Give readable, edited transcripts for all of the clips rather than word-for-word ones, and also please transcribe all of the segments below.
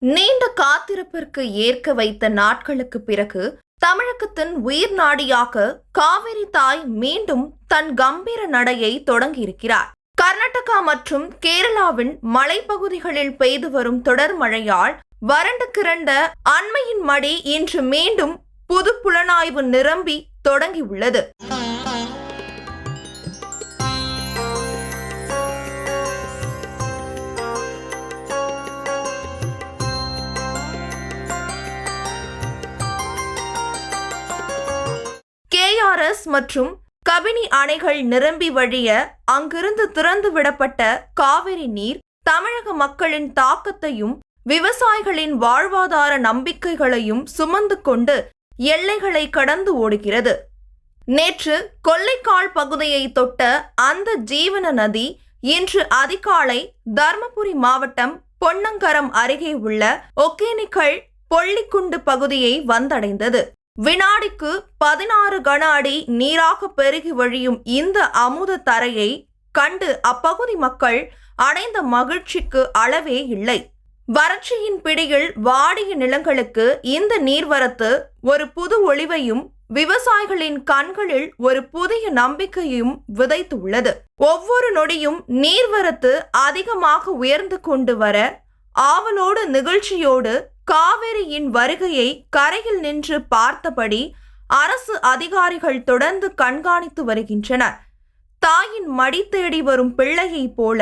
நீண்ட காத்திருப்பிற்கு ஏற்க வைத்த நாட்களுக்கு பிறகு தமிழகத்தின் உயிர் நாடியாக காவிரி தாய் மீண்டும் தன் கம்பீர நடையை தொடங்கியிருக்கிறார். கர்நாடகா மற்றும் கேரளாவின் மலைப்பகுதிகளில் பெய்து வரும் தொடர் மழையால் வறண்டு கிடந்த அண்மையின் மடி இன்று மீண்டும் புது புலனாய்வு நிரம்பி தொடங்கியுள்ளது. KRS மற்றும் கபினி அணைகள் நிரம்பி வழிய அங்கிருந்து திறந்து விடப்பட்ட காவிரி நீர் தமிழக மக்களின் தாக்கத்தையும் விவசாயிகளின் வாழ்வாதார நம்பிக்கைகளையும் சுமந்து கொண்டு எல்லைகளை கடந்து ஓடுகிறது. நேற்று கொள்ளைக்கால் பகுதியை தொட்ட அந்த ஜீவன நதி இன்று அதிகாலை தர்மபுரி மாவட்டம் பொன்னங்கரம் அருகே உள்ள ஒகேனக்கல் பொள்ளிக்குண்டு பகுதியை வந்தடைந்தது. வினாடிக்கு 16 கன அடி நீராக பெருகி வழியும் இந்த அமுத தரையை கண்டு அப்பகுதி மக்கள் அடைந்த மகிழ்ச்சிக்கு அளவே இல்லை. வறட்சியின் பிடியில் வாடிய நிலங்களுக்கு இந்த நீர்வரத்து ஒரு புது ஒளிவையும் விவசாயிகளின் கண்களில் ஒரு புதிய நம்பிக்கையும் விதைத்துள்ளது. ஒவ்வொரு நொடியும் நீர்வரத்து அதிகமாக உயர்ந்து கொண்டு வர ஆவலோடு நிகழ்ச்சியோடு காவிரியின் வருகையை கரையில் நின்று பார்த்தபடி அரசு அதிகாரிகள் தொடர்ந்து கண்காணித்து வருகின்றனர். தாயின் மடி தேடி வரும் பிள்ளையை போல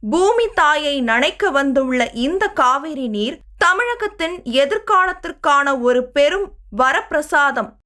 பூமி தாயை நனைக்க வந்துள்ள இந்த காவிரி நீர் தமிழகத்தின் எதிர்காலத்திற்கான ஒரு பெரும் வரப்பிரசாதம்.